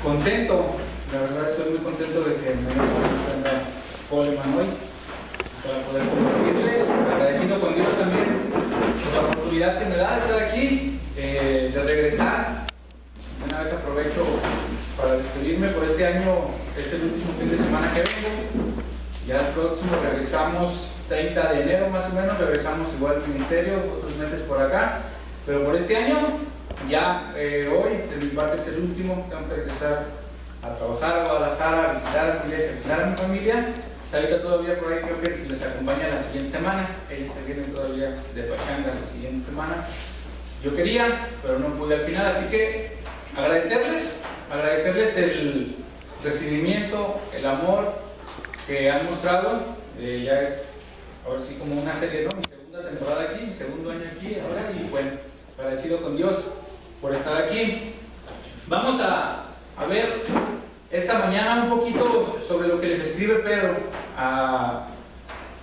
Contento, la verdad estoy muy contento de que me haya Coleman hoy para poder compartirles, agradecido con Dios también por la oportunidad que me da de estar aquí, de regresar. Una vez aprovecho para despedirme por este año, es el último fin de semana que vengo, ya el próximo regresamos 30 de enero más o menos, regresamos igual al ministerio, otros meses por acá, pero por este año ya hoy de mi parte es el último, tengo que regresar a trabajar a Guadalajara, a visitar a mi iglesia, a visitar a mi familia. Ahorita todavía por ahí creo que les acompaña la siguiente semana, ellos se vienen todavía de Pachanga la siguiente semana. Yo quería, pero no pude al final, así que agradecerles el recibimiento, el amor que han mostrado. Ya es ahora sí como una serie, ¿no? Mi segunda temporada aquí, mi segundo año aquí ahora, y bueno, agradecido con Dios por estar aquí. Vamos a ver esta mañana un poquito sobre lo que les escribe Pedro a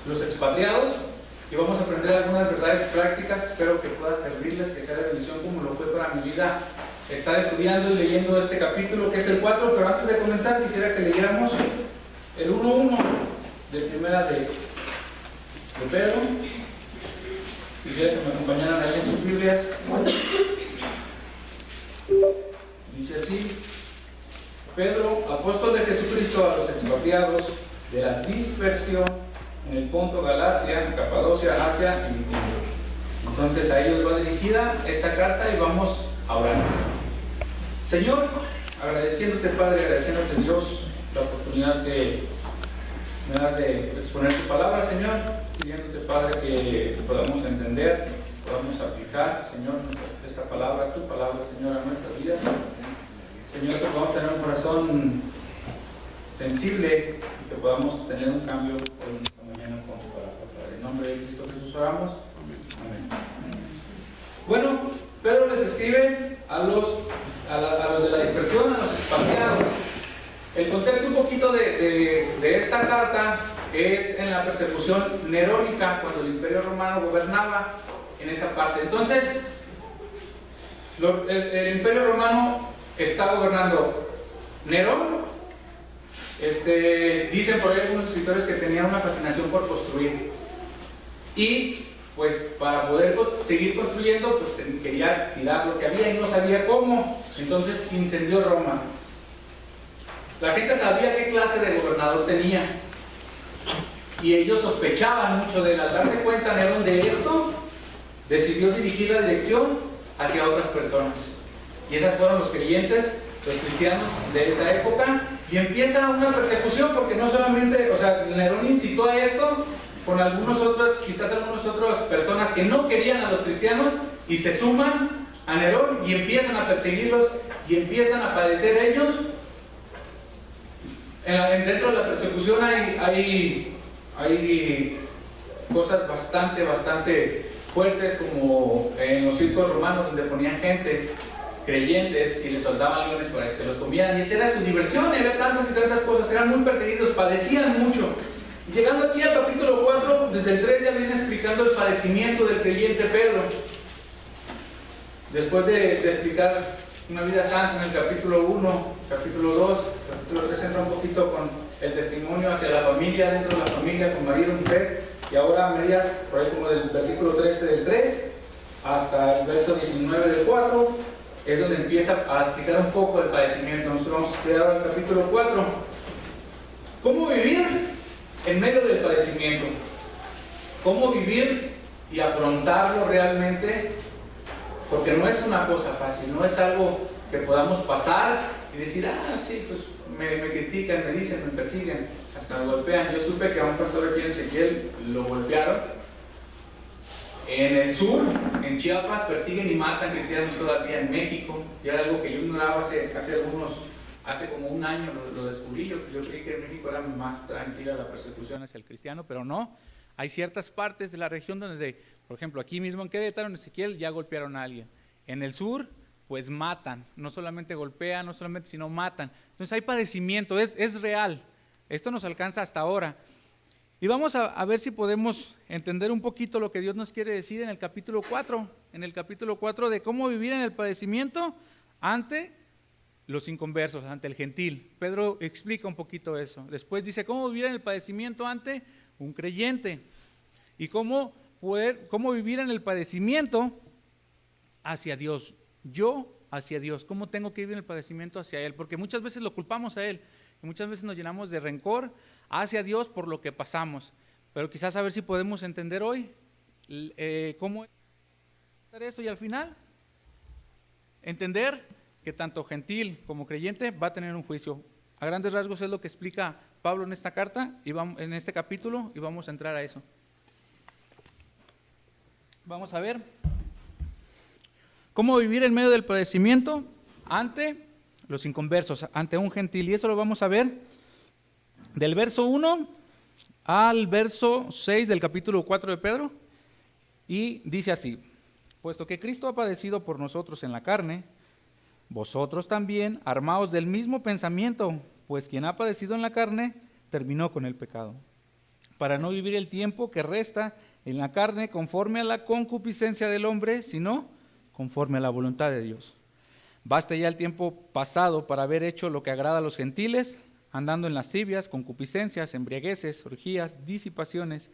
los expatriados, y vamos a aprender algunas verdades prácticas. Espero que pueda servirles, que sea de bendición como lo fue para mi vida estar estudiando y leyendo este capítulo que es el 4, pero antes de comenzar quisiera que leyéramos el 1:1 de primera de Pedro. Quisiera que me acompañaran ahí en sus Biblias. Dice así: Pedro, apóstol de Jesucristo, a los expatriados de la dispersión en el Ponto, Galacia, Capadocia, Asia y Bitinia. Entonces a ellos va dirigida esta carta y vamos a orar. Señor, agradeciéndote, Padre, agradeciéndote, Dios, la oportunidad que me das de exponer tu palabra, Señor, pidiéndote, Padre, que podamos entender, podamos aplicar, Señor, esta palabra, tu palabra, Señor, a nuestra vida. Señor, que podamos tener un corazón sensible y que podamos tener un cambio hoy esta mañana con tu palabra, Padre. En nombre de Cristo Jesús oramos. Amén. Bueno, Pedro les escribe a los de la dispersión, a los expatriados. El contexto un poquito de esta carta es en la persecución nerónica, cuando el Imperio Romano gobernaba en esa parte. Entonces, el Imperio Romano está gobernando Nerón. Dicen por ahí algunos escritores que tenían una fascinación por construir, y pues para poder seguir construyendo pues quería tirar lo que había y no sabía cómo. Entonces incendió Roma. La gente sabía qué clase de gobernador tenía y ellos sospechaban mucho de él. Al darse cuenta Nerón de esto, decidió dirigir la dirección hacia otras personas, y esos fueron los creyentes, los cristianos de esa época, y empieza una persecución, porque no solamente, o sea, Nerón incitó a esto con quizás algunas otras personas que no querían a los cristianos, y se suman a Nerón y empiezan a perseguirlos y empiezan a padecer ellos. Dentro de la persecución hay cosas bastante fuertes, como en los circos romanos, donde ponían gente, creyentes, y les soltaban leones para que se los comieran, y esa era su diversión. Y había tantas y tantas cosas, eran muy perseguidos, padecían mucho. Y llegando aquí al capítulo 4, desde el 3 ya viene explicando el padecimiento del creyente Pedro. Después de explicar una vida santa en el capítulo 1, capítulo 2, capítulo 3 entra un poquito con el testimonio hacia la familia, dentro de la familia, con marido y mujer, y ahora a medias, por ahí como del versículo 13 del 3 hasta el verso 19 del 4, es donde empieza a explicar un poco el padecimiento. Nosotros vamos a estudiar ahora el capítulo 4. ¿Cómo vivir en medio del padecimiento? ¿Cómo vivir y afrontarlo realmente? Porque no es una cosa fácil, no es algo que podamos pasar y decir, sí, pues me critican, me dicen, me persiguen, hasta me golpean. Yo supe que a un pastor aquí en Ezequiel lo golpearon. En el sur, en Chiapas, persiguen y matan cristianos todavía. En México, y era algo que yo ignoraba hace como un año, lo descubrí. Yo creí que en México era más tranquila la persecución hacia el cristiano, pero no. Hay ciertas partes de la región donde, por ejemplo, aquí mismo en Querétaro, en Ezequiel, ya golpearon a alguien. En el sur, pues matan, no solamente golpean, sino matan. Entonces hay padecimiento, es real. Esto nos alcanza hasta ahora. Y vamos a ver si podemos entender un poquito lo que Dios nos quiere decir en el capítulo 4. En el capítulo 4 de cómo vivir en el padecimiento ante los inconversos, ante el gentil. Pedro explica un poquito eso. Después dice cómo vivir en el padecimiento ante un creyente y cómo vivir en el padecimiento hacia Dios. Yo hacia Dios, cómo tengo que vivir en el padecimiento hacia Él, porque muchas veces lo culpamos a Él, y muchas veces nos llenamos de rencor hacia Dios por lo que pasamos, pero quizás a ver si podemos entender hoy cómo hacer eso y al final entender que tanto gentil como creyente va a tener un juicio. A grandes rasgos es lo que explica Pablo en esta carta, en este capítulo, y vamos a entrar a eso. Vamos a ver cómo vivir en medio del padecimiento ante los inconversos, ante un gentil, y eso lo vamos a ver del verso 1 al verso 6 del capítulo 4 de Pedro, y dice así: puesto que Cristo ha padecido por nosotros en la carne, vosotros también, armaos del mismo pensamiento, pues quien ha padecido en la carne, terminó con el pecado, para no vivir el tiempo que resta en la carne conforme a la concupiscencia del hombre, sino conforme a la voluntad de Dios. Basta ya el tiempo pasado para haber hecho lo que agrada a los gentiles, andando en lascivias, concupiscencias, embriagueces, orgías, disipaciones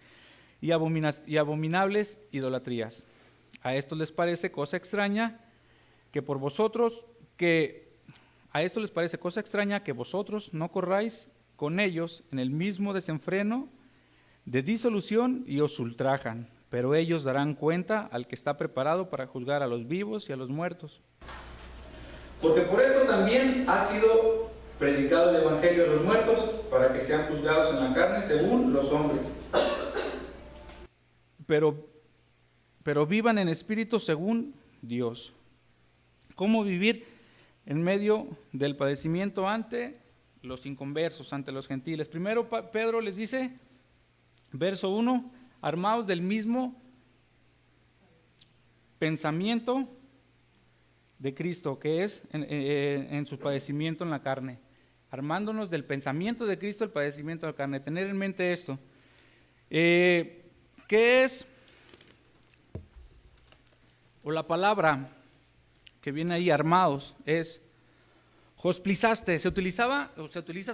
y abominables idolatrías. A esto les parece cosa extraña que vosotros no corráis con ellos en el mismo desenfreno de disolución y os ultrajan, pero ellos darán cuenta al que está preparado para juzgar a los vivos y a los muertos. Porque por esto también ha sido predicado el evangelio a los muertos, para que sean juzgados en la carne según los hombres. Pero vivan en espíritu según Dios. ¿Cómo vivir en medio del padecimiento ante los inconversos, ante los gentiles? Primero Pedro les dice, verso 1, armaos del mismo pensamiento de Cristo, que es en su padecimiento en la carne. Armándonos del pensamiento de Cristo, el padecimiento de la carne. Tener en mente esto. ¿Qué es? O la palabra que viene ahí, armados, es hosplizaste. Se utiliza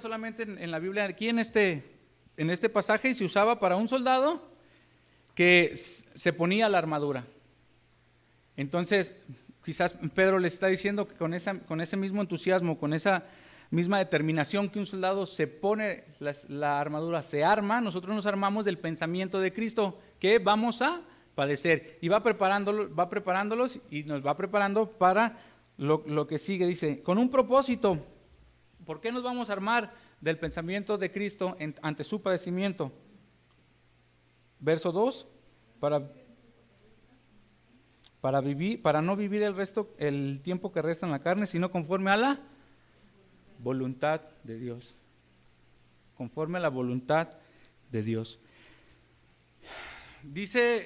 solamente en la Biblia, aquí en este pasaje, y se usaba para un soldado que se ponía la armadura. Entonces, quizás Pedro les está diciendo que con ese mismo entusiasmo, con esa misma determinación que un soldado se pone la armadura, se arma, nosotros nos armamos del pensamiento de Cristo, que vamos a padecer, y va preparándolos y nos va preparando para lo que sigue. Dice, con un propósito. ¿Por qué nos vamos a armar del pensamiento de Cristo ante su padecimiento? Verso 2, para no vivir el tiempo que resta en la carne, sino conforme a la voluntad de Dios. Conforme a la voluntad de Dios. Dice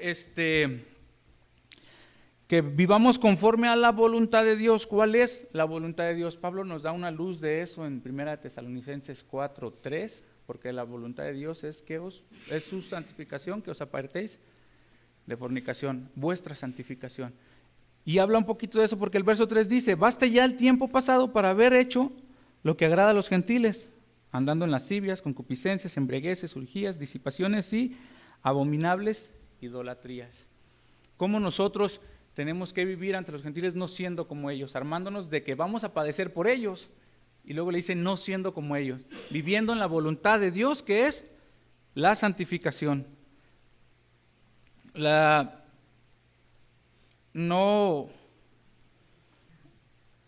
que vivamos conforme a la voluntad de Dios. ¿Cuál es la voluntad de Dios? Pablo nos da una luz de eso en 1 Tesalonicenses 4:3, porque la voluntad de Dios es su santificación, que os apartéis de fornicación, vuestra santificación. Y habla un poquito de eso porque el verso 3 dice, basta ya el tiempo pasado para haber hecho lo que agrada a los gentiles, andando en lascivias, concupiscencias, embriagueces, orgías, disipaciones y abominables idolatrías. ¿Cómo nosotros tenemos que vivir ante los gentiles no siendo como ellos? Armándonos de que vamos a padecer por ellos, y luego le dice no siendo como ellos, viviendo en la voluntad de Dios, que es la santificación.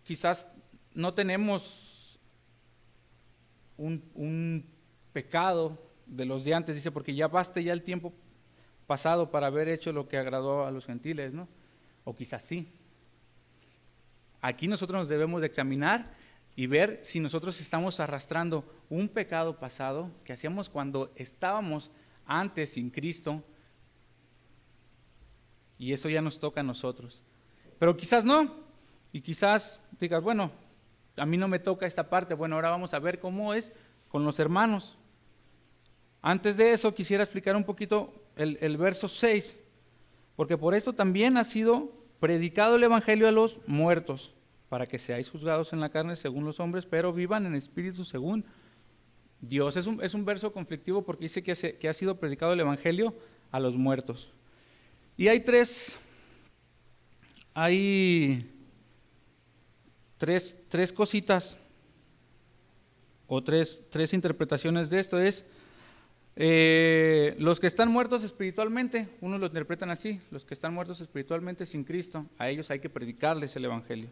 Quizás no tenemos un pecado de los de antes, dice, porque ya basta ya el tiempo pasado para haber hecho lo que agradó a los gentiles, ¿no? O quizás sí. Aquí nosotros nos debemos de examinar y ver si nosotros estamos arrastrando un pecado pasado que hacíamos cuando estábamos antes sin Cristo, y eso ya nos toca a nosotros. Pero quizás no, y quizás digas, bueno, a mí no me toca esta parte. Bueno, ahora vamos a ver cómo es con los hermanos. Antes de eso quisiera explicar un poquito el verso 6, porque por esto también ha sido predicado el evangelio a los muertos, para que seáis juzgados en la carne según los hombres, pero vivan en espíritu según Dios. Es un verso conflictivo porque dice que ha sido predicado el evangelio a los muertos. Y hay tres cositas o tres interpretaciones de esto. Es los que están muertos espiritualmente, unos lo interpretan así: los que están muertos espiritualmente sin Cristo, a ellos hay que predicarles el evangelio.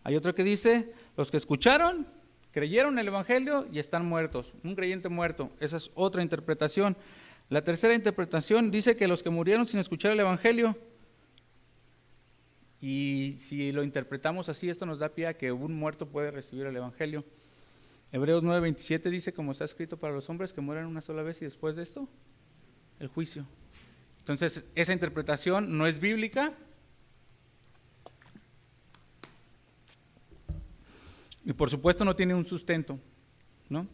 Hay otro que dice: los que escucharon, creyeron el evangelio y están muertos, un creyente muerto. Esa es otra interpretación. La tercera interpretación dice que los que murieron sin escuchar el evangelio, y si lo interpretamos así, esto nos da pie a que un muerto puede recibir el evangelio. Hebreos 9:27 dice, como está escrito para los hombres que mueren una sola vez y después de esto, el juicio. Entonces, esa interpretación no es bíblica. Y por supuesto no tiene un sustento, ¿no?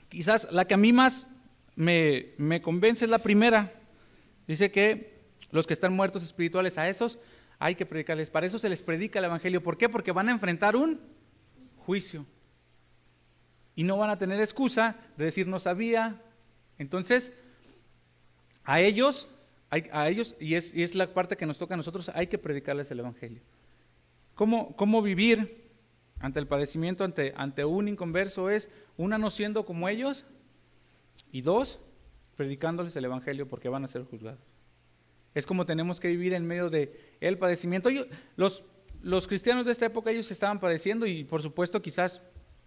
Quizás la que a mí más me convence es la primera. Dice que los que están muertos espirituales, a esos hay que predicarles. Para eso se les predica el evangelio. ¿Por qué? Porque van a enfrentar un juicio. Y no van a tener excusa de decir no sabía. Entonces, a ellos, y es la parte que nos toca a nosotros, hay que predicarles el evangelio. ¿Cómo vivir ante el padecimiento, ante un inconverso? Es, una, no siendo como ellos, y dos, predicándoles el evangelio, porque van a ser juzgados. Es como tenemos que vivir en medio del padecimiento. Los cristianos de esta época, ellos estaban padeciendo, y por supuesto quizás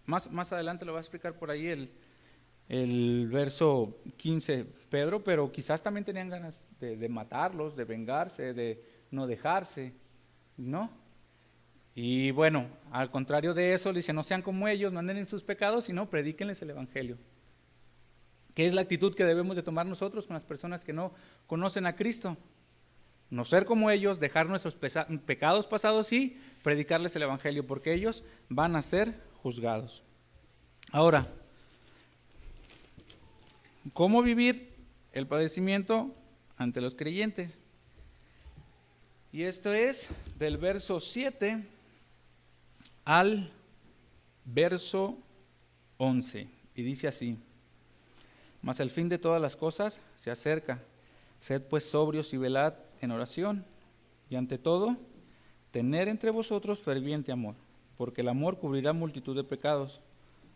más adelante lo va a explicar por ahí el verso 15 Pedro, pero quizás también tenían ganas de matarlos, de vengarse, de no dejarse, ¿no? Y bueno, al contrario de eso, le dice: no sean como ellos, no anden en sus pecados, sino predíquenles el evangelio. ¿Qué es la actitud que debemos de tomar nosotros con las personas que no conocen a Cristo? No ser como ellos, dejar nuestros pecados pasados y predicarles el evangelio, porque ellos van a ser juzgados. Ahora, ¿cómo vivir el padecimiento ante los creyentes? Y esto es del verso 7 al verso 11, y dice así: mas el fin de todas las cosas se acerca, sed pues sobrios y velad en oración, y ante todo, tener entre vosotros ferviente amor, porque el amor cubrirá multitud de pecados.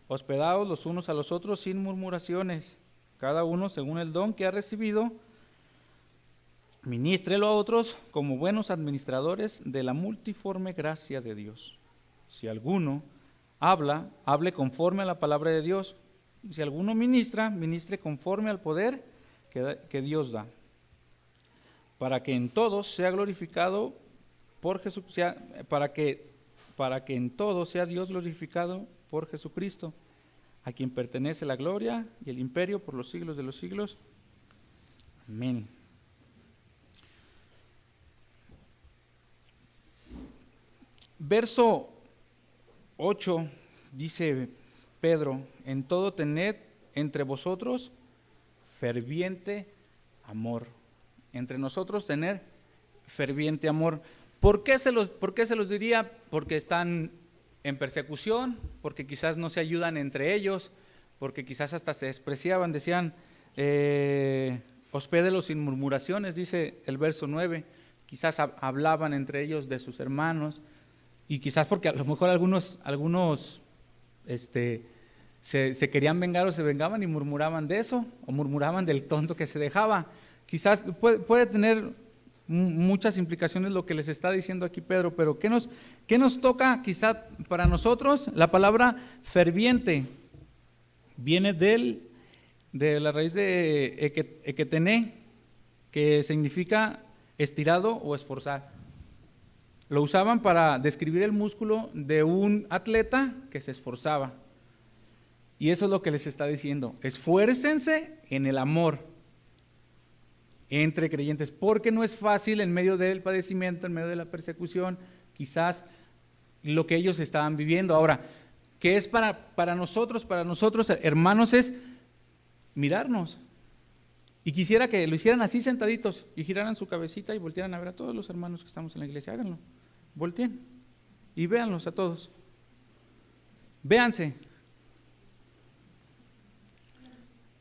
Hospedaos los unos a los otros sin murmuraciones, cada uno según el don que ha recibido, ministrelo a otros como buenos administradores de la multiforme gracia de Dios. Si alguno habla, hable conforme a la palabra de Dios. Si alguno ministra, ministre conforme al poder que Dios da, para que en todos sea glorificado por Jesucristo, para que en todos sea Dios glorificado por Jesucristo, a quien pertenece la gloria y el imperio por los siglos de los siglos. Amén. Verso 8 dice Pedro: en todo tened entre vosotros ferviente amor. Entre nosotros tener ferviente amor. ¿Por qué se los diría? Porque están en persecución, porque quizás no se ayudan entre ellos, porque quizás hasta se despreciaban. Decían, hospédelos sin murmuraciones, dice el verso 9. Quizás hablaban entre ellos de sus hermanos, y quizás porque a lo mejor algunos se querían vengar o se vengaban y murmuraban de eso, o murmuraban del tonto que se dejaba. Quizás puede tener muchas implicaciones lo que les está diciendo aquí Pedro, pero ¿qué nos toca quizá para nosotros? La palabra ferviente viene de la raíz de eketené, que significa estirado o esforzar. Lo usaban para describir el músculo de un atleta que se esforzaba. Y eso es lo que les está diciendo: esfuércense en el amor entre creyentes, porque no es fácil en medio del padecimiento, en medio de la persecución, quizás lo que ellos estaban viviendo. Ahora, ¿qué es para nosotros, hermanos? Es mirarnos. Y quisiera que lo hicieran así sentaditos y giraran su cabecita y voltearan a ver a todos los hermanos que estamos en la iglesia. Háganlo, volteen. y véanlos a todos. Véanse.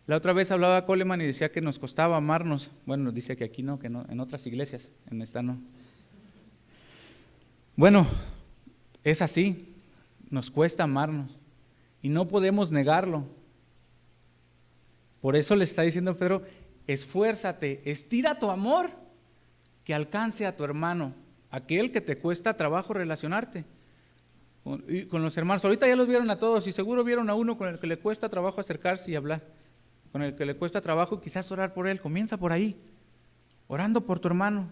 La otra vez hablaba Coleman y decía que nos costaba amarnos. Bueno, dice que aquí no, que no, en otras iglesias, en esta no. Bueno, es así, nos cuesta amarnos y no podemos negarlo. Por eso le está diciendo Pedro, esfuérzate, estira tu amor que alcance a tu hermano, aquel que te cuesta trabajo relacionarte con los hermanos. Ahorita ya los vieron a todos y seguro vieron a uno con el que le cuesta trabajo acercarse y hablar, con el que le cuesta trabajo quizás orar por él. Comienza por ahí, orando por tu hermano,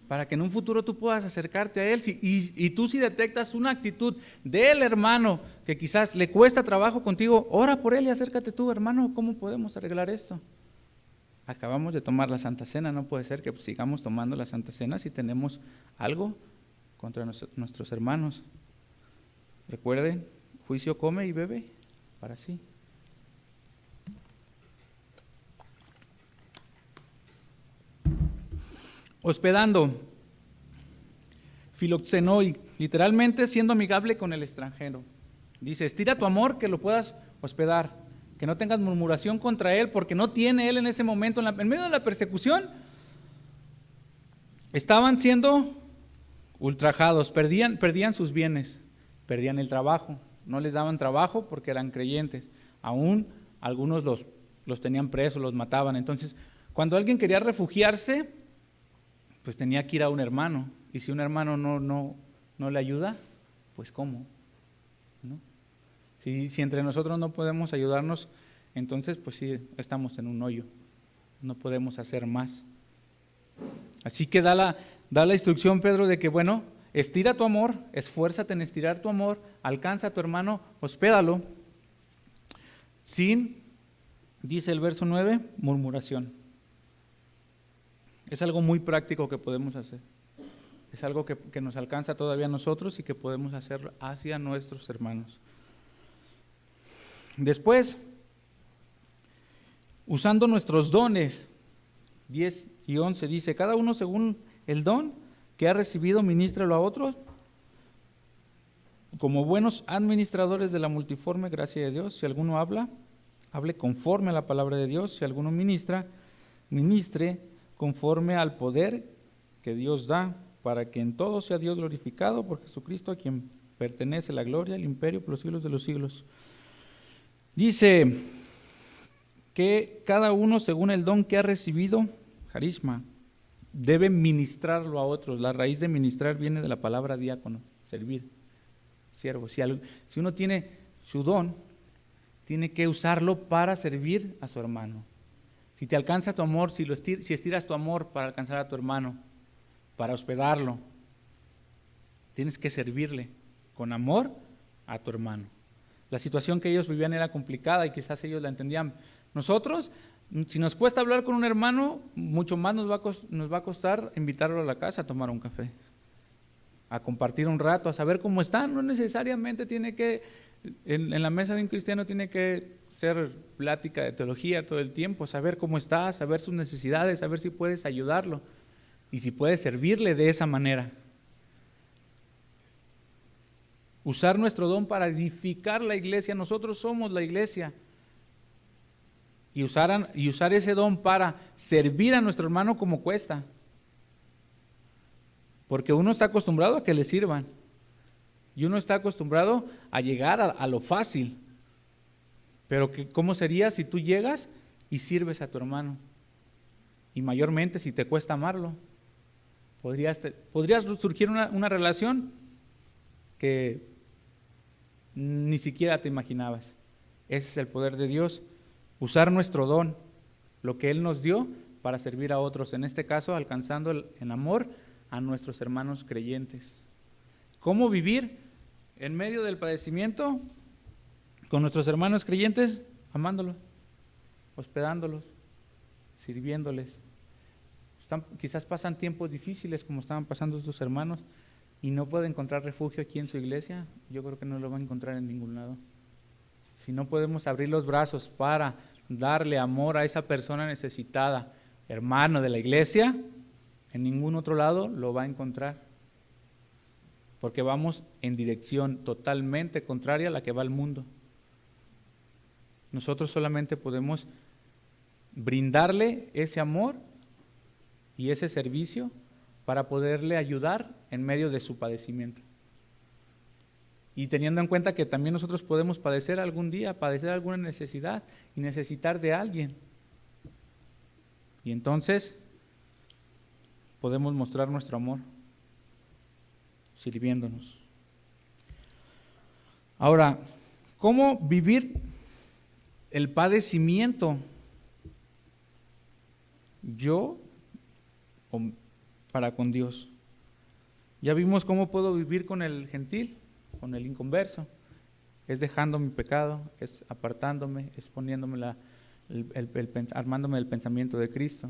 para que en un futuro tú puedas acercarte a él. Y tú si detectas una actitud del hermano que quizás le cuesta trabajo contigo, ora por él y acércate tú, hermano, ¿cómo podemos arreglar esto? Acabamos de tomar la Santa Cena, no puede ser que sigamos tomando la Santa Cena si tenemos algo contra nuestros hermanos. Recuerden, juicio come y bebe para sí. Hospedando, filoxenoi, literalmente siendo amigable con el extranjero. Dice, estira tu amor que lo puedas hospedar, que no tengas murmuración contra él, porque no tiene él en ese momento, en medio de la persecución, estaban siendo ultrajados, perdían sus bienes, perdían el trabajo, no les daban trabajo porque eran creyentes, aún algunos los tenían presos, los mataban. Entonces, cuando alguien quería refugiarse, pues tenía que ir a un hermano, y si un hermano no le ayuda, pues ¿cómo? ¿No? Si entre nosotros no podemos ayudarnos, entonces pues sí, estamos en un hoyo, no podemos hacer más. Así que da la instrucción Pedro de que bueno, estira tu amor, esfuérzate en estirar tu amor, alcanza a tu hermano, hospédalo, sin, dice el verso 9, murmuración. Es algo muy práctico que podemos hacer. Es algo que nos alcanza todavía a nosotros y que podemos hacer hacia nuestros hermanos. Después, usando nuestros dones, 10 y 11 dice, cada uno según el don que ha recibido, ministralo a otros, como buenos administradores de la multiforme gracia de Dios. Si alguno habla, hable conforme a la palabra de Dios. Si alguno ministra, ministre conforme al poder que Dios da, para que en todo sea Dios glorificado por Jesucristo, a quien pertenece la gloria, el imperio por los siglos de los siglos. Dice que cada uno según el don que ha recibido, carisma, debe ministrarlo a otros. La raíz de ministrar viene de la palabra diácono, servir, siervo. Si uno tiene su don, tiene que usarlo para servir a su hermano. Si te alcanza tu amor, si estiras tu amor para alcanzar a tu hermano, para hospedarlo, tienes que servirle con amor a tu hermano. La situación que ellos vivían era complicada y quizás ellos la entendían. Nosotros, si nos cuesta hablar con un hermano, mucho más nos va a costar invitarlo a la casa a tomar un café, a compartir un rato, a saber cómo están. No necesariamente tiene que, en la mesa de un cristiano tiene que ser plática de teología todo el tiempo, saber cómo está, saber sus necesidades, saber si puedes ayudarlo y si puedes servirle de esa manera. Usar nuestro don para edificar la iglesia. Nosotros somos la iglesia. Y usar ese don para servir a nuestro hermano como cuesta. Porque uno está acostumbrado a que le sirvan. Y uno está acostumbrado a llegar a lo fácil. Pero ¿cómo sería si tú llegas y sirves a tu hermano? Y mayormente si te cuesta amarlo. Podrías surgir una relación que ni siquiera te imaginabas. Ese es el poder de Dios. Usar nuestro don, lo que Él nos dio, para servir a otros. En este caso, alcanzando en amor a nuestros hermanos creyentes. ¿Cómo vivir en medio del padecimiento con nuestros hermanos creyentes? Amándolos, hospedándolos, sirviéndoles. Quizás pasan tiempos difíciles como estaban pasando estos hermanos y no puede encontrar refugio aquí en su iglesia. Yo creo que no lo va a encontrar en ningún lado. Si no podemos abrir los brazos para darle amor a esa persona necesitada, hermano de la iglesia, en ningún otro lado lo va a encontrar. porque vamos en dirección totalmente contraria a la que va el mundo. Nosotros solamente podemos brindarle ese amor y ese servicio para poderle ayudar en medio de su padecimiento. Y teniendo en cuenta que también nosotros podemos padecer algún día, padecer alguna necesidad y necesitar de alguien. Y entonces podemos mostrar nuestro amor sirviéndonos. Ahora, ¿cómo vivir el padecimiento? Yo para con Dios. Ya vimos cómo puedo vivir con el gentil, con el inconverso. Es dejando mi pecado, es apartándome, es poniéndome armándome el pensamiento de Cristo,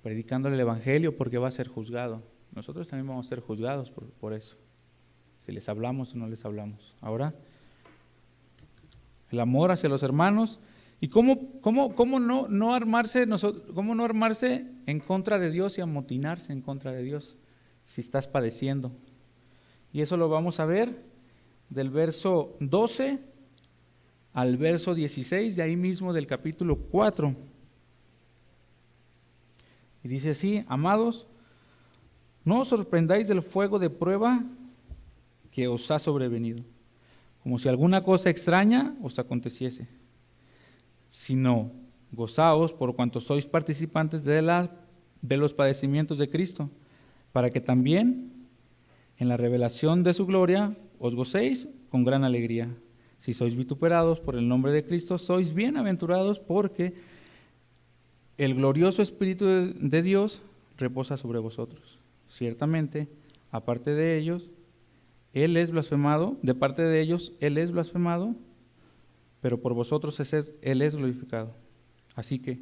predicándole el evangelio porque va a ser juzgado. Nosotros también vamos a ser juzgados por eso, si les hablamos o no les hablamos. Ahora, el amor hacia los hermanos. ¿Y cómo no armarse en contra de Dios y amotinarse en contra de Dios si estás padeciendo? Y eso lo vamos a ver del verso 12 al verso 16, de ahí mismo del capítulo 4. Y dice así: amados, no os sorprendáis del fuego de prueba que os ha sobrevenido, como si alguna cosa extraña os aconteciese, sino gozaos por cuanto sois participantes de los padecimientos de Cristo, para que también en la revelación de su gloria os gocéis con gran alegría. Si sois vituperados por el nombre de Cristo, sois bienaventurados, porque el glorioso Espíritu de Dios reposa sobre vosotros. Ciertamente, aparte de ellos, Él es blasfemado, de parte de ellos, Él es blasfemado, pero por vosotros Él es glorificado. Así que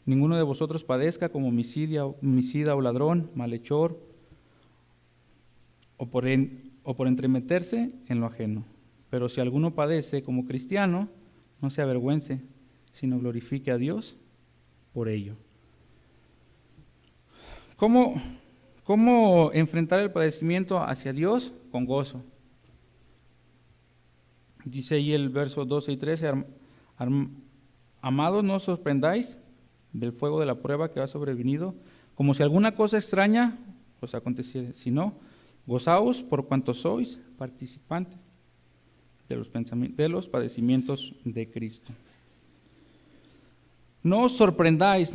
ninguno de vosotros padezca como homicida o ladrón, malhechor, o por entremeterse en lo ajeno. Pero si alguno padece como cristiano, no se avergüence, sino glorifique a Dios por ello. ¿Cómo enfrentar el padecimiento hacia Dios? Con gozo. Dice ahí el verso 12 y 13, amados, no os sorprendáis del fuego de la prueba que ha sobrevenido, como si alguna cosa extraña os aconteciera, sino gozaos por cuanto sois participantes de los padecimientos de Cristo. No os sorprendáis,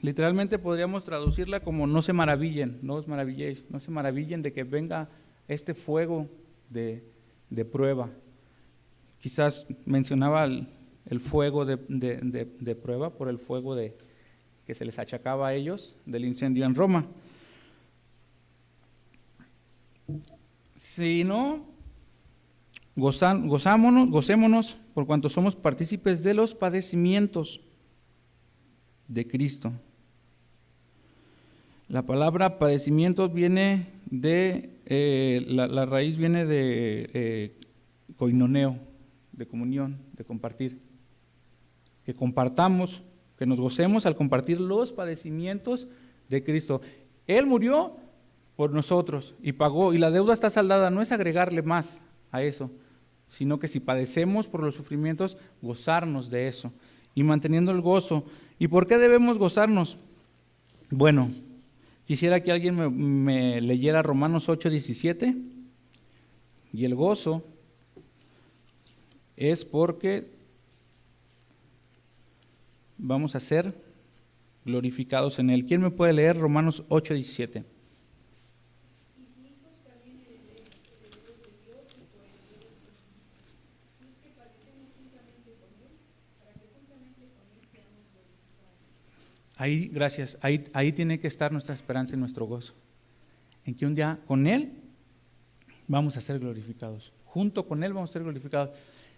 literalmente podríamos traducirla como no se maravillen, no os maravilléis, no se maravillen de que venga este fuego de prueba. Quizás mencionaba el fuego de prueba por el fuego que se les achacaba a ellos del incendio en Roma. Si no, gocémonos por cuanto somos partícipes de los padecimientos de Cristo. La palabra padecimientos viene la raíz viene de koinoneo, de comunión, de compartir. Que compartamos, que nos gocemos al compartir los padecimientos de Cristo. Él murió por nosotros y pagó, y la deuda está saldada. No es agregarle más a eso, sino que si padecemos por los sufrimientos, gozarnos de eso y manteniendo el gozo. ¿Y por qué debemos gozarnos? Bueno, quisiera que alguien me leyera Romanos 8:17. Y el gozo es porque vamos a ser glorificados en Él. ¿Quién me puede leer Romanos 8:17? Ahí, gracias, ahí tiene que estar nuestra esperanza y nuestro gozo, en que un día con Él vamos a ser glorificados, junto con Él vamos a ser glorificados.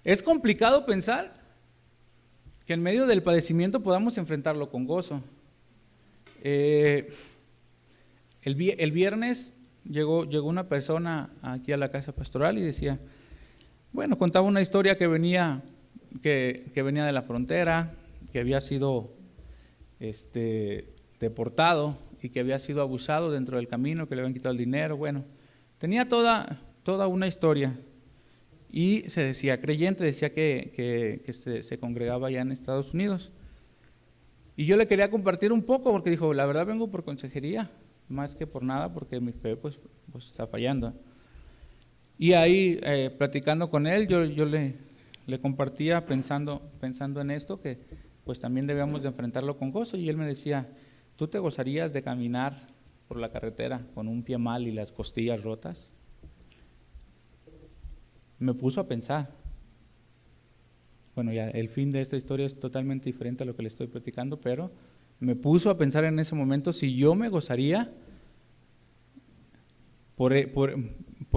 Es complicado pensar que en medio del padecimiento podamos enfrentarlo con gozo. El viernes llegó una persona aquí a la casa pastoral y decía, bueno, contaba una historia que venía de la frontera, que había sido deportado y que había sido abusado dentro del camino, que le habían quitado el dinero. Bueno, Tenía toda una historia y se decía creyente, decía que se congregaba allá en Estados Unidos. Y yo le quería compartir un poco porque dijo, la verdad vengo por consejería, más que por nada, porque mi fe pues está fallando. Y ahí, platicando con él, yo le compartía pensando en esto, que pues también debíamos de enfrentarlo con gozo. Y él me decía, ¿tú te gozarías de caminar por la carretera con un pie mal y las costillas rotas? Me puso a pensar. Bueno, ya el fin de esta historia es totalmente diferente a lo que le estoy platicando, pero me puso a pensar en ese momento si yo me gozaría por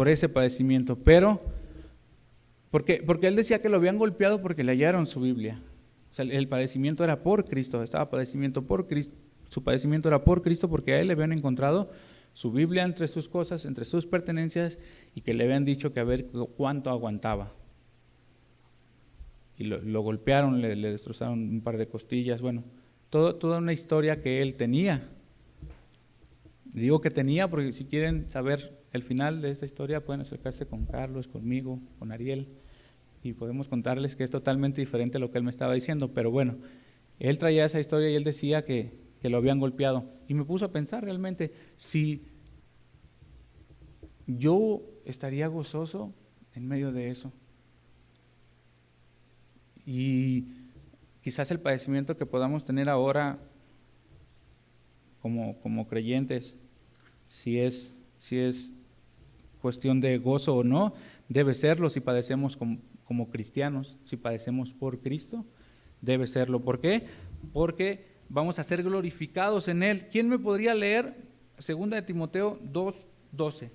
ese padecimiento, pero porque él decía que lo habían golpeado porque le hallaron su Biblia. O sea, el padecimiento era por Cristo, estaba padecimiento por Cristo, su padecimiento era por Cristo porque a él le habían encontrado su Biblia entre sus cosas, entre sus pertenencias, y que le habían dicho que a ver cuánto aguantaba. Y lo golpearon, le destrozaron un par de costillas, bueno, toda una historia que él tenía. Digo que tenía porque si quieren saber el final de esta historia pueden acercarse con Carlos, conmigo, con Ariel, y podemos contarles que es totalmente diferente a lo que él me estaba diciendo, pero bueno, él traía esa historia y él decía que lo habían golpeado, y me puso a pensar realmente si yo estaría gozoso en medio de eso. Y quizás el padecimiento que podamos tener ahora como creyentes, si es cuestión de gozo o no, debe serlo si padecemos como cristianos, si padecemos por Cristo, debe serlo. ¿Por qué? Porque vamos a ser glorificados en Él. ¿Quién me podría leer 2 de Timoteo 2:12?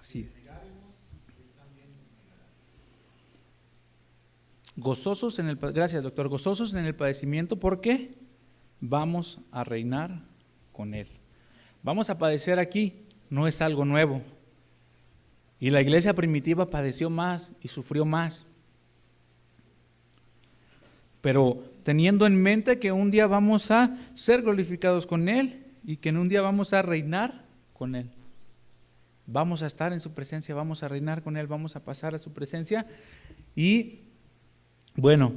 Sí. Gozosos en el, gracias doctor, gozosos en el padecimiento, porque vamos a reinar con Él. Vamos a padecer aquí, no es algo nuevo. Y la iglesia primitiva padeció más y sufrió más. Pero teniendo en mente que un día vamos a ser glorificados con Él y que en un día vamos a reinar con Él. Vamos a estar en su presencia, vamos a reinar con Él, vamos a pasar a su presencia. Y bueno,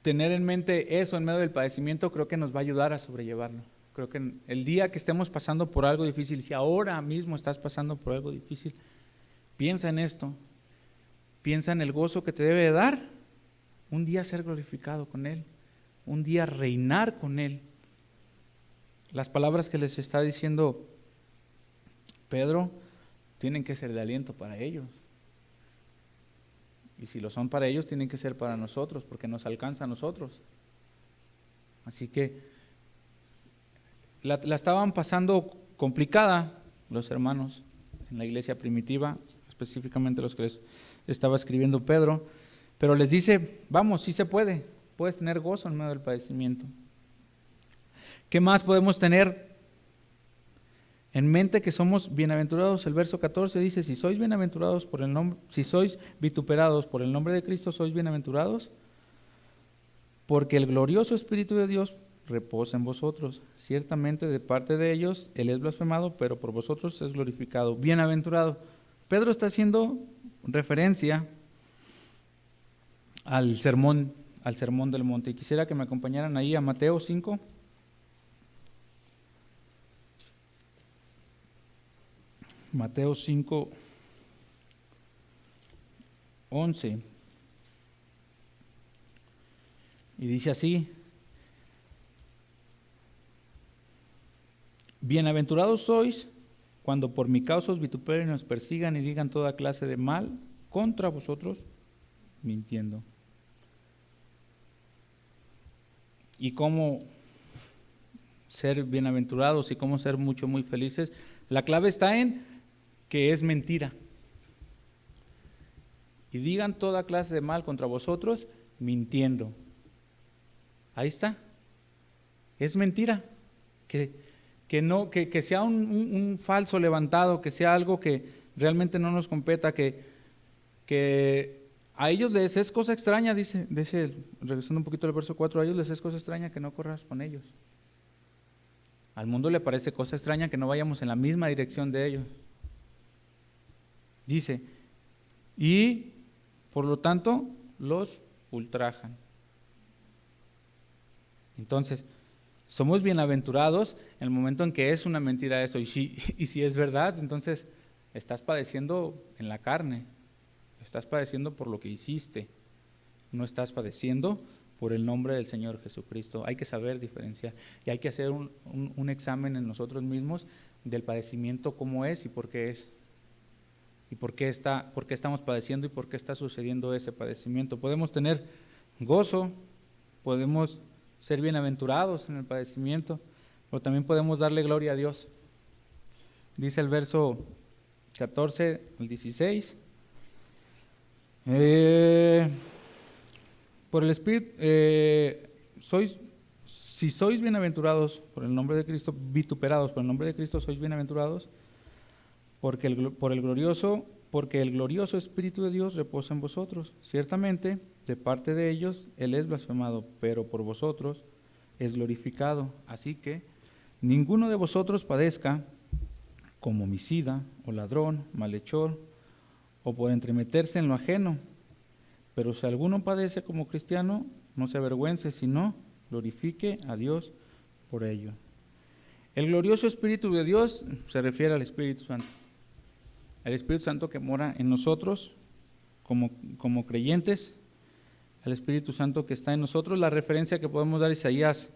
tener en mente eso en medio del padecimiento creo que nos va a ayudar a sobrellevarlo. Creo que el día que estemos pasando por algo difícil, si ahora mismo estás pasando por algo difícil, piensa en esto, piensa en el gozo que te debe de dar un día ser glorificado con Él, un día reinar con Él. Las palabras que les está diciendo Pedro tienen que ser de aliento para ellos. Y si lo son para ellos, tienen que ser para nosotros, porque nos alcanza a nosotros. Así que la estaban pasando complicada los hermanos en la iglesia primitiva, específicamente los que les estaba escribiendo Pedro, pero les dice, vamos, sí se puede, puedes tener gozo en medio del padecimiento. ¿Qué más podemos tener en mente? Que somos bienaventurados. El verso 14 dice, si sois bienaventurados por el nombre, si sois vituperados por el nombre de Cristo, sois bienaventurados, porque el glorioso Espíritu de Dios reposa en vosotros. Ciertamente de parte de ellos Él es blasfemado, pero por vosotros es glorificado. Bienaventurado. Pedro está haciendo referencia al sermón del monte. Y quisiera que me acompañaran ahí a Mateo 5. Mateo 5:11. Y dice así: bienaventurados sois cuando por mi causa os vituperen y os persigan y digan toda clase de mal contra vosotros, mintiendo. Y cómo ser bienaventurados y cómo ser muy felices. La clave está en que es mentira. Y digan toda clase de mal contra vosotros, mintiendo. Ahí está. Es mentira. Que sea un falso levantado, que sea algo que realmente no nos competa, que a ellos les es cosa extraña, dice, regresando un poquito al verso 4, a ellos les es cosa extraña que no corras con ellos. Al mundo le parece cosa extraña que no vayamos en la misma dirección de ellos. Dice, y por lo tanto los ultrajan. Entonces, somos bienaventurados en el momento en que es una mentira eso, y si es verdad, entonces estás padeciendo en la carne, estás padeciendo por lo que hiciste, no estás padeciendo por el nombre del Señor Jesucristo. Hay que saber diferenciar y hay que hacer un examen en nosotros mismos del padecimiento, cómo es y por qué es, y por qué estamos padeciendo y por qué está sucediendo ese padecimiento. Podemos tener gozo, podemos ser bienaventurados en el padecimiento, pero también podemos darle gloria a Dios. Dice el verso 14 al 16, por el Espíritu, si sois bienaventurados por el nombre de Cristo, vituperados por el nombre de Cristo, sois bienaventurados, porque el glorioso Espíritu de Dios reposa en vosotros. Ciertamente, de parte de ellos, Él es blasfemado, pero por vosotros es glorificado. Así que ninguno de vosotros padezca como homicida, o ladrón, malhechor, o por entremeterse en lo ajeno. Pero si alguno padece como cristiano, no se avergüence, sino glorifique a Dios por ello. El glorioso Espíritu de Dios se refiere al Espíritu Santo. El Espíritu Santo que mora en nosotros como creyentes, el Espíritu Santo que está en nosotros. La referencia que podemos dar es Isaías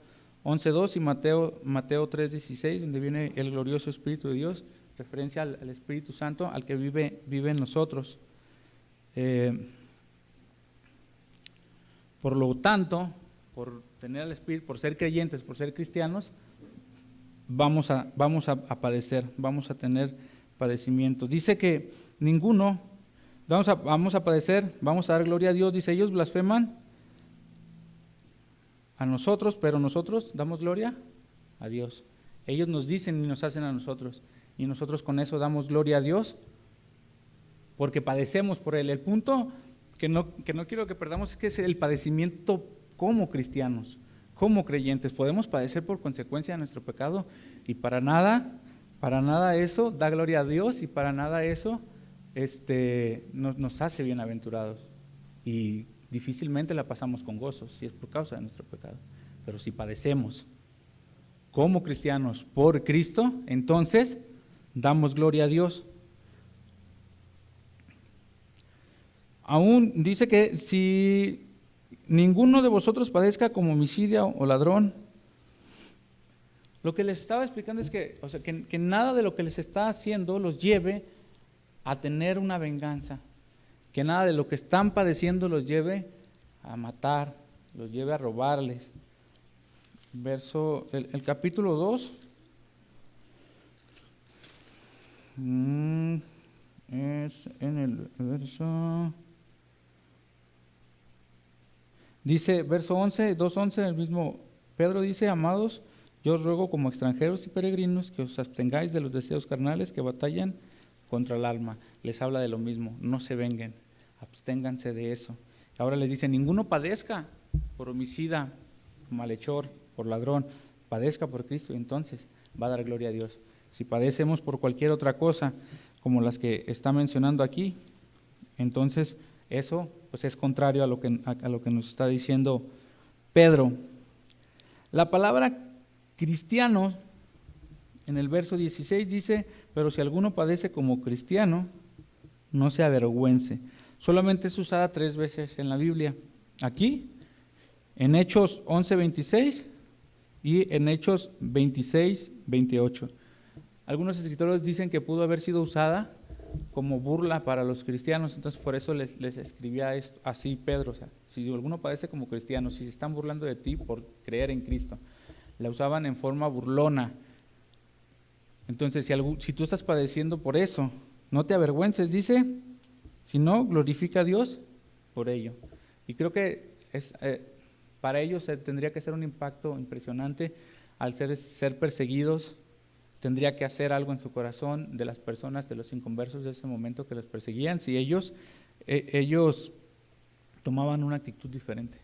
11:2 y Mateo 3:16, donde viene el glorioso Espíritu de Dios, referencia al Espíritu Santo, al que vive en nosotros. Por lo tanto, por tener al Espíritu, por ser creyentes, por ser cristianos, vamos a padecer, vamos a tener padecimiento. Dice que ninguno, vamos a padecer, vamos a dar gloria a Dios. Dice, ellos blasfeman a nosotros, pero nosotros damos gloria a Dios. Ellos nos dicen y nos hacen a nosotros, y nosotros con eso damos gloria a Dios, porque padecemos por Él. El punto que no quiero que perdamos es que es el padecimiento como cristianos, como creyentes. Podemos padecer por consecuencia de nuestro pecado, y para nada eso da gloria a Dios, y para nada eso nos hace bienaventurados, y difícilmente la pasamos con gozo si es por causa de nuestro pecado. Pero si padecemos como cristianos por Cristo, entonces damos gloria a Dios. Aún dice que si ninguno de vosotros padezca como homicida o ladrón. Lo que les estaba explicando es que nada de lo que les está haciendo los lleve a tener una venganza, que nada de lo que están padeciendo los lleve a matar, los lleve a robarles. El capítulo 2, es en el verso, dice, verso 11, 2:11, el mismo Pedro dice, amados, yo os ruego como extranjeros y peregrinos que os abstengáis de los deseos carnales que batallan contra el alma. Les habla de lo mismo, no se venguen, absténganse de eso. Ahora les dice, ninguno padezca por homicida, malhechor, por ladrón, padezca por Cristo, y entonces va a dar gloria a Dios. Si padecemos por cualquier otra cosa, como las que está mencionando aquí, entonces eso pues es contrario a lo que nos está diciendo Pedro. La palabra cristiano en el verso 16 dice, pero si alguno padece como cristiano, no se avergüence. Solamente es usada 3 veces en la Biblia. Aquí, en Hechos 11:26 y en Hechos 26:28. Algunos escritores dicen que pudo haber sido usada como burla para los cristianos, entonces por eso les escribía esto, así Pedro, si alguno padece como cristiano, si se están burlando de ti por creer en Cristo, la usaban en forma burlona. Entonces si tú estás padeciendo por eso, no te avergüences, dice, sino glorifica a Dios por ello. Y creo que para ellos tendría que ser un impacto impresionante al ser perseguidos tendría que hacer algo en su corazón de las personas, de los inconversos de ese momento que los perseguían, si ellos tomaban una actitud diferente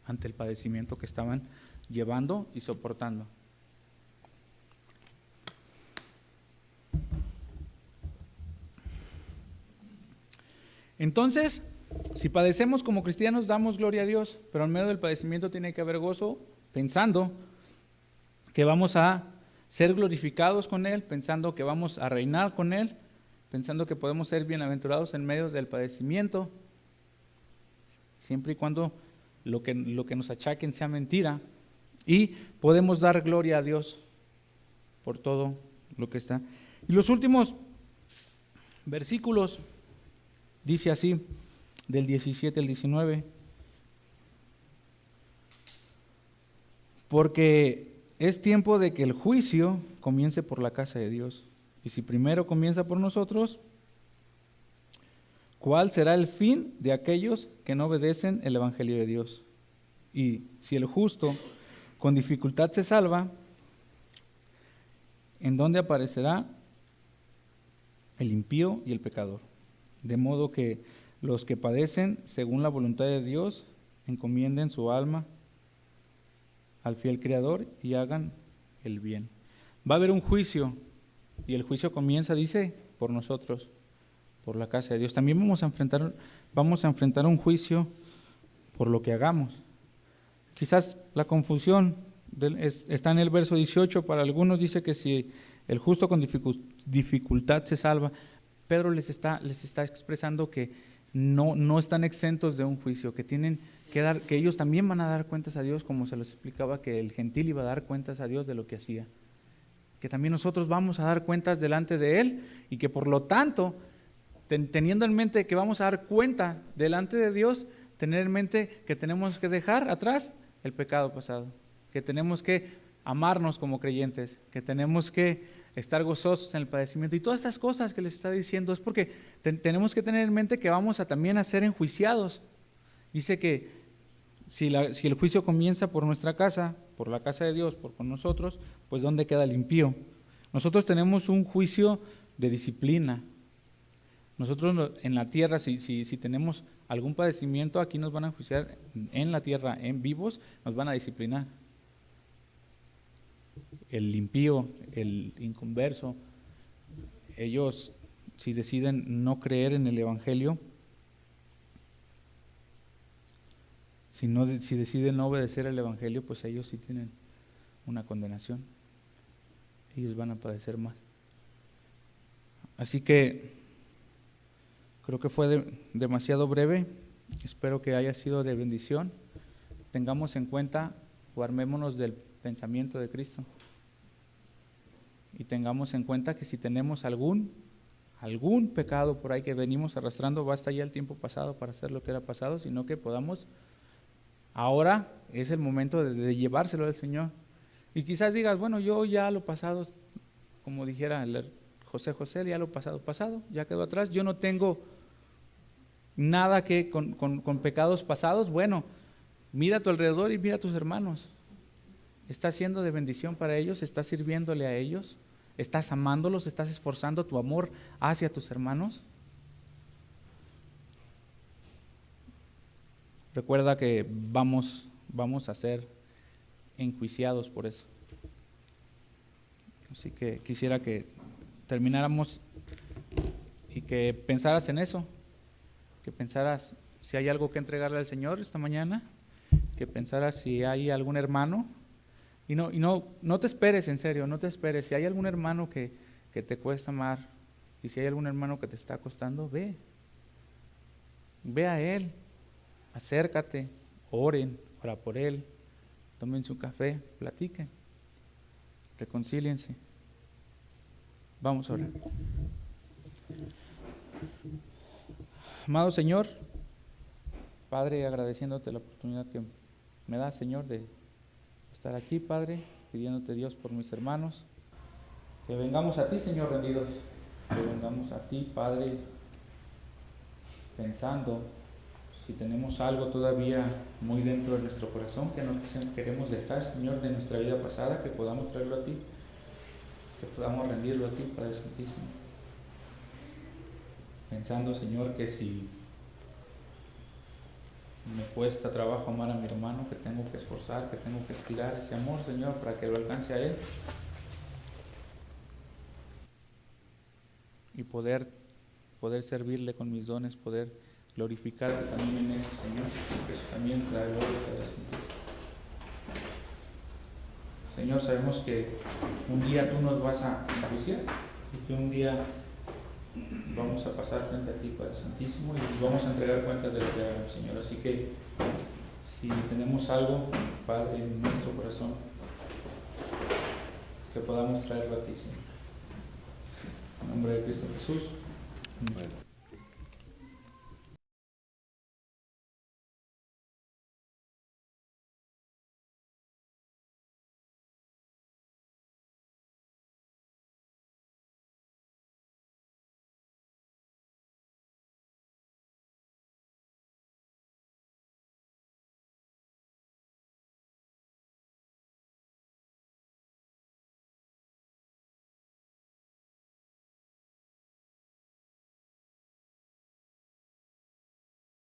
ante el padecimiento que estaban llevando y soportando. Entonces, si padecemos como cristianos, damos gloria a Dios, pero en medio del padecimiento tiene que haber gozo, pensando que vamos a ser glorificados con Él, pensando que vamos a reinar con Él, pensando que podemos ser bienaventurados en medio del padecimiento, siempre y cuando lo que nos achaquen sea mentira, y podemos dar gloria a Dios por todo lo que está. Y los últimos versículos dice así, del 17 al 19, porque es tiempo de que el juicio comience por la casa de Dios, y si primero comienza por nosotros, ¿cuál será el fin de aquellos que no obedecen el evangelio de Dios? Y si el justo con dificultad se salva, ¿en dónde aparecerá el impío y el pecador? De modo que los que padecen según la voluntad de Dios encomienden su alma al fiel Creador y hagan el bien. Va a haber un juicio, y el juicio comienza, dice, por nosotros, por la casa de Dios. También vamos a enfrentar un juicio por lo que hagamos. Quizás la confusión está en el verso 18, para algunos dice que si el justo con dificultad se salva. Pedro les está expresando que no están exentos de un juicio, que tienen que ellos también van a dar cuentas a Dios, como se les explicaba que el gentil iba a dar cuentas a Dios de lo que hacía, que también nosotros vamos a dar cuentas delante de Él, y que por lo tanto, teniendo en mente que vamos a dar cuenta delante de Dios, tener en mente que tenemos que dejar atrás el pecado pasado, que tenemos que amarnos como creyentes, que tenemos que estar gozosos en el padecimiento, y todas estas cosas que les está diciendo es porque tenemos que tener en mente que vamos a también a ser enjuiciados. Dice que si el juicio comienza por nuestra casa, por la casa de Dios, por con nosotros, pues ¿dónde queda el impío? Nosotros tenemos un juicio de disciplina. Nosotros en la tierra, si tenemos algún padecimiento, aquí nos van a enjuiciar en la tierra, en vivos, nos van a disciplinar. El impío, el inconverso, ellos, si deciden no creer en el evangelio, si deciden no obedecer el evangelio, pues ellos sí tienen una condenación, ellos van a padecer más. Así que creo que fue demasiado breve, espero que haya sido de bendición. Tengamos en cuenta o armémonos del pensamiento de Cristo, y tengamos en cuenta que si tenemos algún pecado por ahí que venimos arrastrando, basta ya el tiempo pasado para hacer lo que era pasado, sino que podamos, ahora es el momento de llevárselo al Señor. Y quizás digas, bueno, yo ya lo pasado, como dijera el José, ya lo pasado, ya quedó atrás, yo no tengo nada que con pecados pasados. Bueno, mira a tu alrededor y mira a tus hermanos. ¿Estás siendo de bendición para ellos? ¿Estás sirviéndole a ellos? ¿Estás amándolos? ¿Estás esforzando tu amor hacia tus hermanos? Recuerda que vamos a ser enjuiciados por eso. Así que quisiera que termináramos y que pensaras en eso, que pensaras si hay algo que entregarle al Señor esta mañana, que pensaras si hay algún hermano. Y no te esperes, en serio, no te esperes. Si hay algún hermano que te cuesta amar, y si hay algún hermano que te está costando, ve a él, acércate, ora por él, tómense un café, platiquen, reconcíliense. Vamos a orar. Amado Señor, Padre, agradeciéndote la oportunidad que me das, Señor, de estar aquí, Padre, pidiéndote, Dios, por mis hermanos, que vengamos a ti, Señor, rendidos, que vengamos a ti, Padre, pensando si tenemos algo todavía muy dentro de nuestro corazón que no queremos dejar, Señor, de nuestra vida pasada, que podamos traerlo a ti, que podamos rendirlo a ti, Padre Santísimo. Pensando, Señor, que si me cuesta trabajo amar a mi hermano, que tengo que esforzar, que tengo que estirar ese amor, Señor, para que lo alcance a Él. Y poder servirle con mis dones, poder glorificarte también en eso, Señor, porque eso también trae gloria a Dios. Señor, sabemos que un día tú nos vas a enjuiciar y que un día vamos a pasar frente a ti, Padre Santísimo, y vamos a entregar cuentas de lo que hagamos, Señor. Así que si tenemos algo, Padre, en nuestro corazón, que podamos traerlo a ti, Señor. En nombre de Cristo Jesús. Amén.